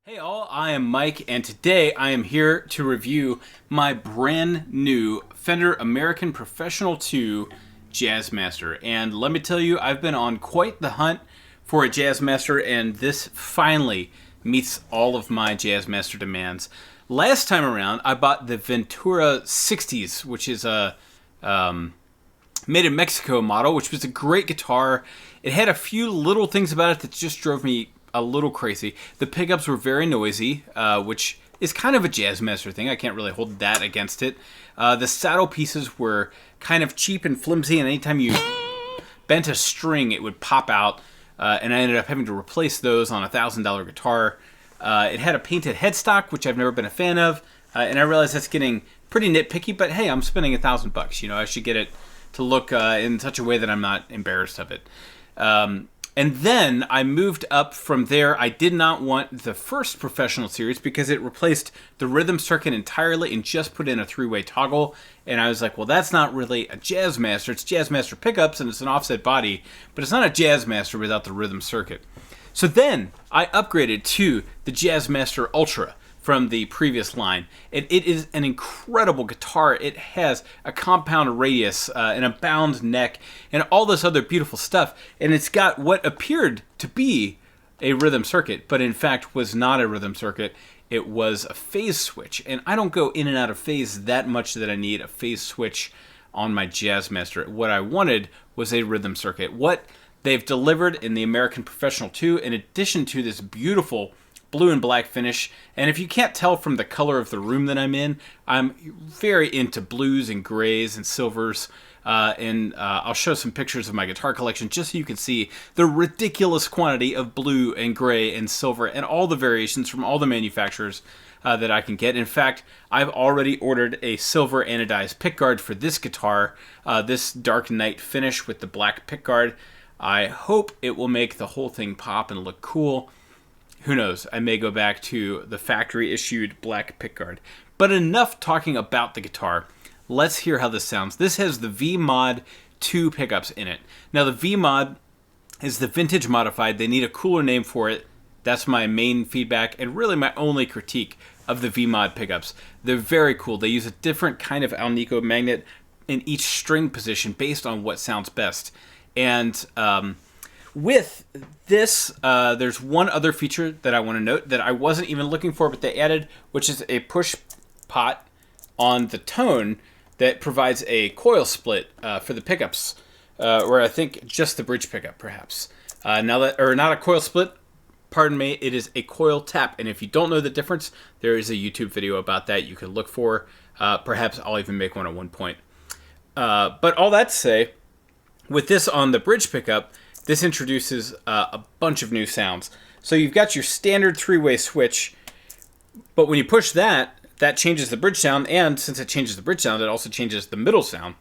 Hey all, I am Mike, and today I am here to review my brand new Fender American Professional 2 Jazzmaster. And let me tell you, I've been on quite the hunt for a Jazzmaster, and this finally meets all of my Jazzmaster demands. Last time around, I bought the Ventura 60s, which is a made in Mexico model, which was a great guitar. It had a few little things about it that just drove me a little crazy. The pickups were very noisy, which is kind of a Jazzmaster thing. I can't really hold that against it. The saddle pieces were kind of cheap and flimsy, and anytime you bent a string, it would pop out, and I ended up having to replace those on a $1,000 guitar. It had a painted headstock, which I've never been a fan of, and I realized that's getting pretty nitpicky, but hey, I'm spending $1,000. You know, I should get it to look in such a way that I'm not embarrassed of it. And then I moved up from there. I did not want the first Professional series because it replaced the rhythm circuit entirely and just put in a three-way toggle. And I was like, well, that's not really a Jazzmaster. It's Jazzmaster pickups and it's an offset body, but it's not a Jazzmaster without the rhythm circuit. So then I upgraded to the Jazzmaster Ultra from the previous line. It is an incredible guitar. It has a compound radius and a bound neck and all this other beautiful stuff. And it's got what appeared to be a rhythm circuit, but in fact was not a rhythm circuit. It was a phase switch. And I don't go in and out of phase that much that I need a phase switch on my Jazzmaster. What I wanted was a rhythm circuit. What they've delivered in the American Professional 2, in addition to this beautiful blue and black finish, and if you can't tell from the color of the room that I'm in, I'm very into blues and grays and silvers, and I'll show some pictures of my guitar collection just so you can see the ridiculous quantity of blue and gray and silver and all the variations from all the manufacturers that I can get. In fact, I've already ordered a silver anodized pickguard for this guitar, this dark night finish with the black pickguard. I hope it will make the whole thing pop and look cool. Who knows, I may go back to the factory-issued black pickguard. But enough talking about the guitar. Let's hear how this sounds. This has the V-Mod 2 pickups in it. Now, the V-Mod is the vintage modified. They need a cooler name for it. That's my main feedback and really my only critique of the V-Mod pickups. They're very cool. They use a different kind of Alnico magnet in each string position based on what sounds best. And with this, there's one other feature that I want to note that I wasn't even looking for, but they added, which is a push pot on the tone that provides a coil split for the pickups, or I think just the bridge pickup, perhaps. Now that, or not a coil split, pardon me, it is a coil tap. And if you don't know the difference, there is a YouTube video about that you can look for. Perhaps I'll even make one at one point. But all that to say, with this on the bridge pickup, this introduces a bunch of new sounds. So you've got your standard three-way switch, but when you push that, that changes the bridge sound, and since it changes the bridge sound, it also changes the middle sound.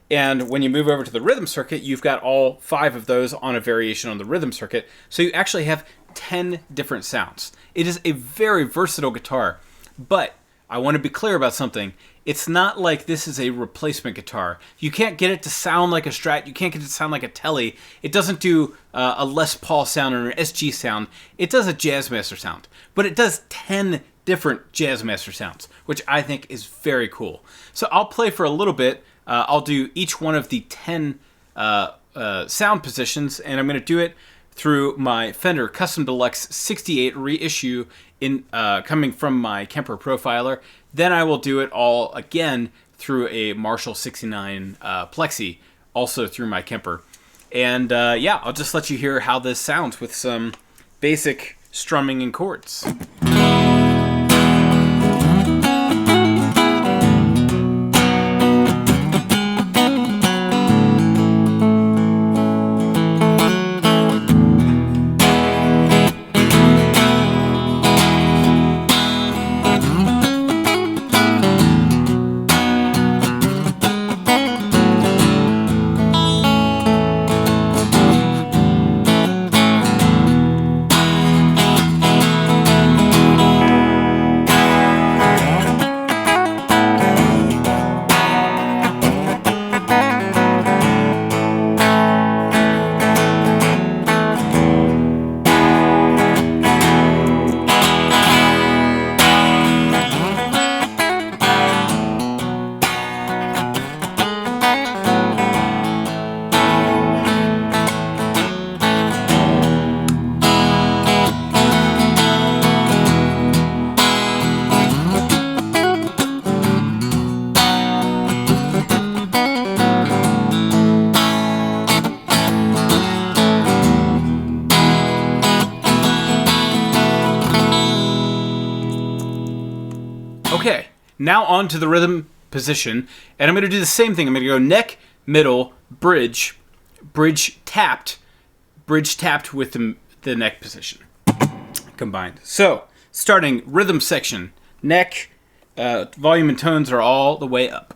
And when you move over to the rhythm circuit, you've got all 5 of those on a variation on the rhythm circuit, so you actually have 10 different sounds. It is a very versatile guitar, but I want to be clear about something. It's not like this is a replacement guitar. You can't get it to sound like a Strat. You can't get it to sound like a Tele. It doesn't do a Les Paul sound or an SG sound. It does a Jazzmaster sound. But it does 10 different Jazzmaster sounds, which I think is very cool. So I'll play for a little bit. I'll do each one of the 10 sound positions, and I'm going to do it through my Fender Custom Deluxe 68 reissue in coming from my Kemper Profiler. Then I will do it all again through a Marshall 69 plexi, also through my Kemper. And yeah, I'll just let you hear how this sounds with some basic strumming and chords. Okay, now on to the rhythm position, and I'm going to do the same thing. I'm going to go neck, middle, bridge, bridge tapped with the neck position combined. So, starting rhythm section, neck, volume and tones are all the way up.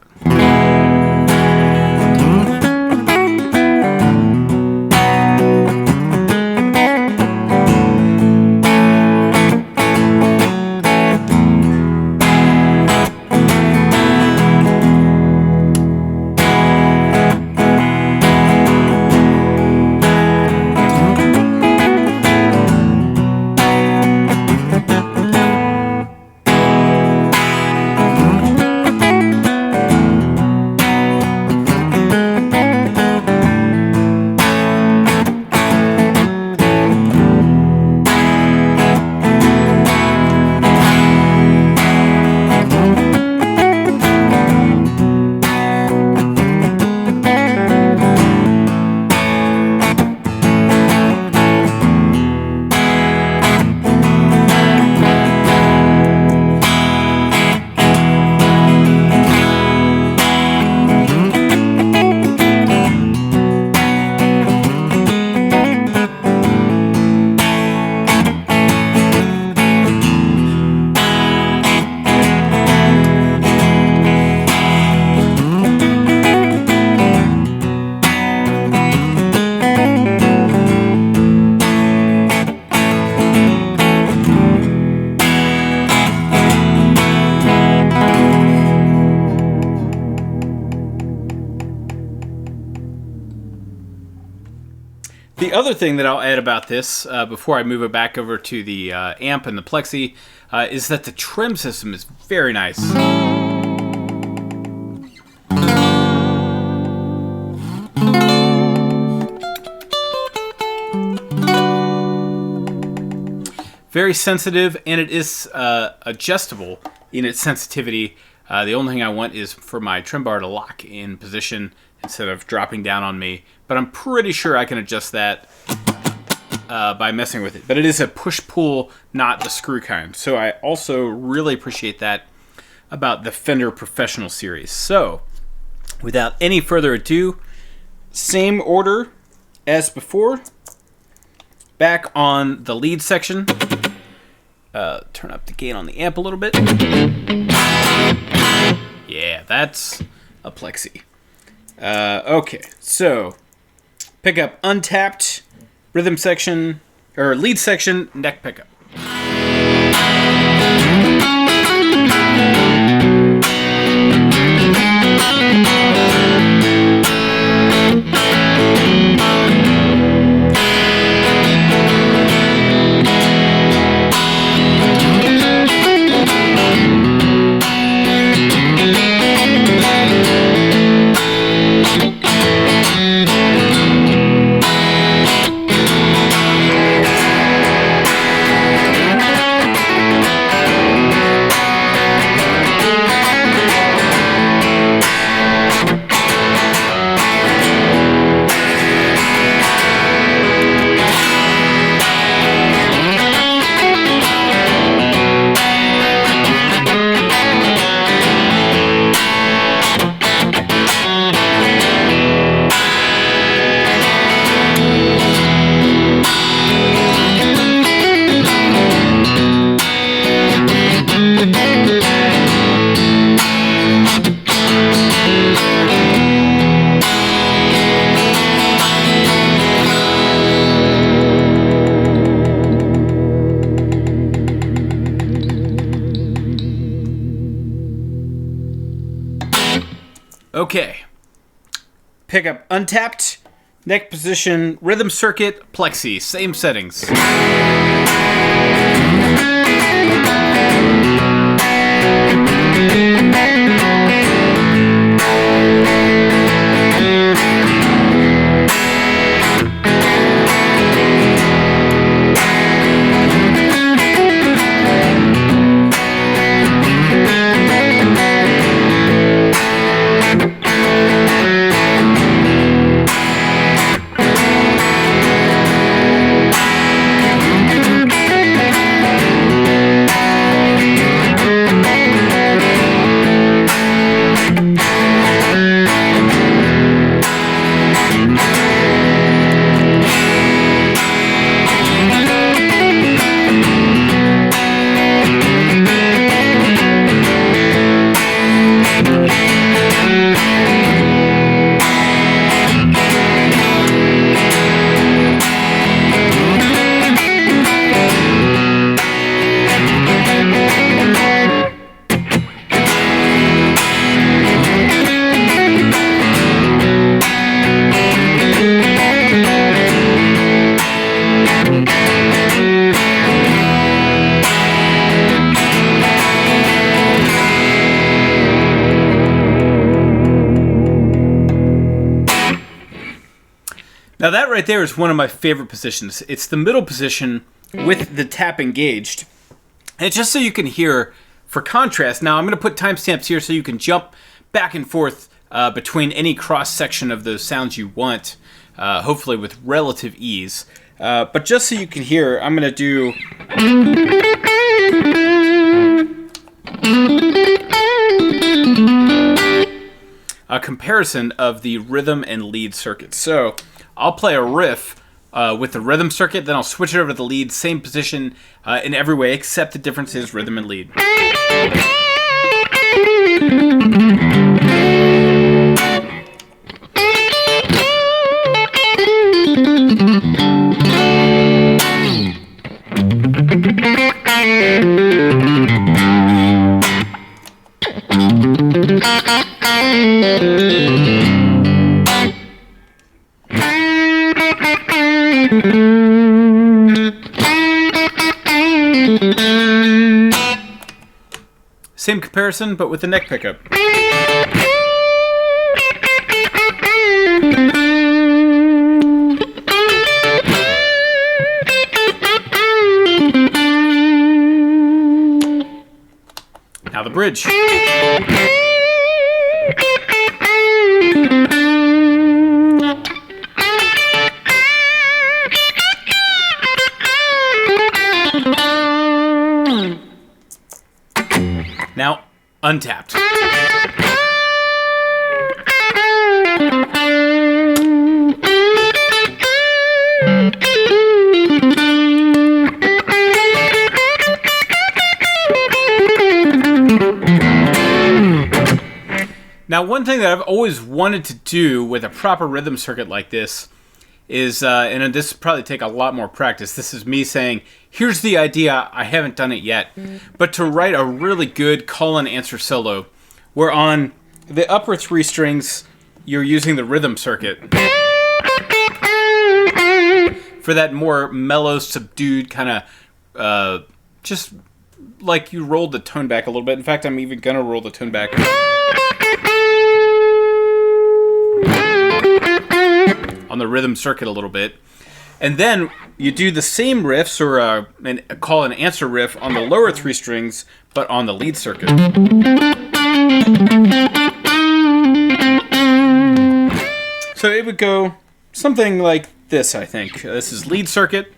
The other thing that I'll add about this, before I move it back over to the amp and the plexi, is that the trem system is very nice. Very sensitive, and it is adjustable in its sensitivity. The only thing I want is for my trem bar to lock in position instead of dropping down on me. But I'm pretty sure I can adjust that by messing with it. But it is a push-pull, not the screw kind. So I also really appreciate that about the Fender Professional Series. So, without any further ado, same order as before. Back on the lead section. Turn up the gain on the amp a little bit. Yeah, that's a plexi. Okay, so pick up untapped, rhythm section, or lead section, neck pickup. Okay. Pick up untapped, neck position, rhythm circuit, plexi, same settings. Now that right there is one of my favorite positions. It's the middle position with the tap engaged. And just so you can hear, for contrast, now I'm going to put timestamps here so you can jump back and forth between any cross-section of those sounds you want, hopefully with relative ease. But just so you can hear, I'm going to do... a comparison of the rhythm and lead circuits. So I'll play a riff with the rhythm circuit, then I'll switch it over to the lead, same position in every way, except the difference is rhythm and lead. Same comparison, but with the neck pickup. Now the bridge. Now, untapped. Now, one thing that I've always wanted to do with a proper rhythm circuit like this is, and this will probably take a lot more practice, this is me saying, here's the idea, I haven't done it yet, but to write a really good call and answer solo, where on the upper three strings, you're using the rhythm circuit. For that more mellow, subdued kind of, just like you rolled the tone back a little bit. In fact, I'm even gonna roll the tone back. On the rhythm circuit a little bit. And then you do the same riffs, or a call and answer riff on the lower three strings, but on the lead circuit. So it would go something like this, I think. This is lead circuit,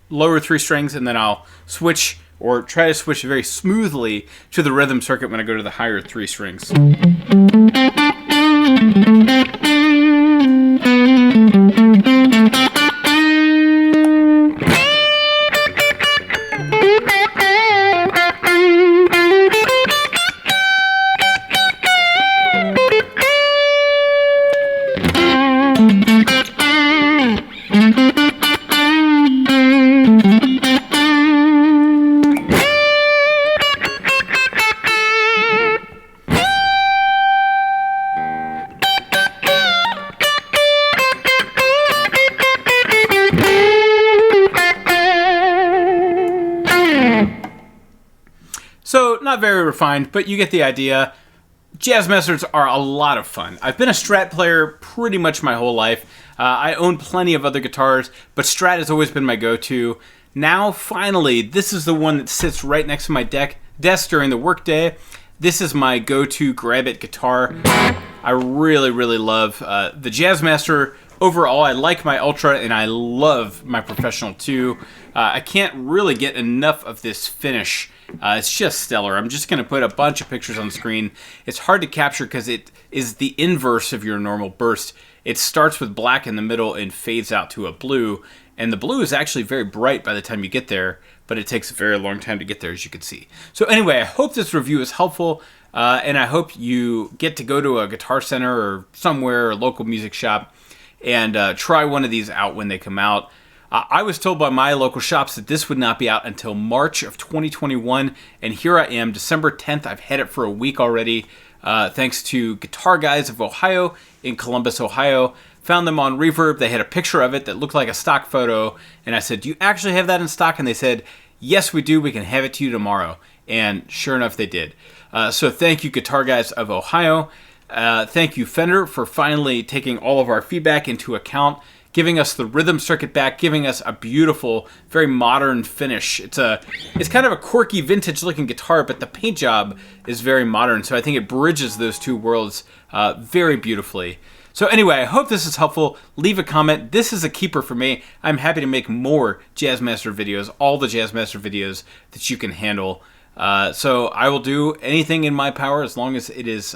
lower three strings, and then I'll switch, or try to switch very smoothly to the rhythm circuit when I go to the higher three strings. So, not very refined, but you get the idea. Jazzmasters are a lot of fun. I've been a Strat player pretty much my whole life. I own plenty of other guitars, but Strat has always been my go-to. Now, finally, this is the one that sits right next to my desk during the workday. This is my go-to grab-it guitar. I really, really love the Jazzmaster. Overall, I like my Ultra, and I love my Professional too. I can't really get enough of this finish. It's just stellar. I'm just going to put a bunch of pictures on the screen. It's hard to capture because it is the inverse of your normal burst. It starts with black in the middle and fades out to a blue. And the blue is actually very bright by the time you get there, but it takes a very long time to get there, as you can see. So anyway, I hope this review is helpful, and I hope you get to go to a Guitar Center or somewhere, or a local music shop, and try one of these out when they come out. I was told by my local shops that this would not be out until March of 2021, and here I am, December 10th. I've had it for a week already, thanks to Guitar Guys of Ohio in Columbus, Ohio. Found them on Reverb. They had a picture of it that looked like a stock photo, and I said, do you actually have that in stock? And they said, yes, we do. We can have it to you tomorrow. And sure enough, they did. So thank you, Guitar Guys of Ohio. Thank you, Fender, for finally taking all of our feedback into account giving us the rhythm circuit back, giving us a beautiful, very modern finish. It's kind of a quirky, vintage-looking guitar, but the paint job is very modern, so I think it bridges those two worlds very beautifully. So anyway, I hope this is helpful. Leave a comment. This is a keeper for me. I'm happy to make more Jazzmaster videos, all the Jazzmaster videos that you can handle. So I will do anything in my power as long as it is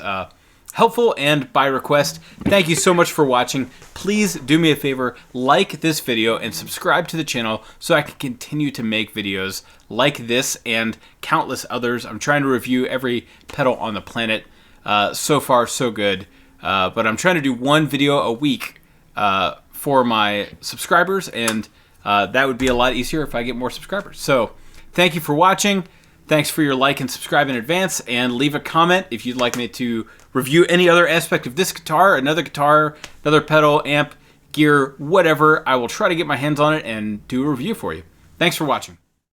helpful and by request. Thank you so much for watching. Please do me a favor, like this video and subscribe to the channel so I can continue to make videos like this and countless others. I'm trying to review every pedal on the planet. So far, so good. But I'm trying to do one video a week for my subscribers, and that would be a lot easier if I get more subscribers. So thank you for watching. Thanks for your like and subscribe in advance, and leave a comment if you'd like me to review any other aspect of this guitar, another pedal, amp, gear, whatever. I will try to get my hands on it and do a review for you. Thanks for watching.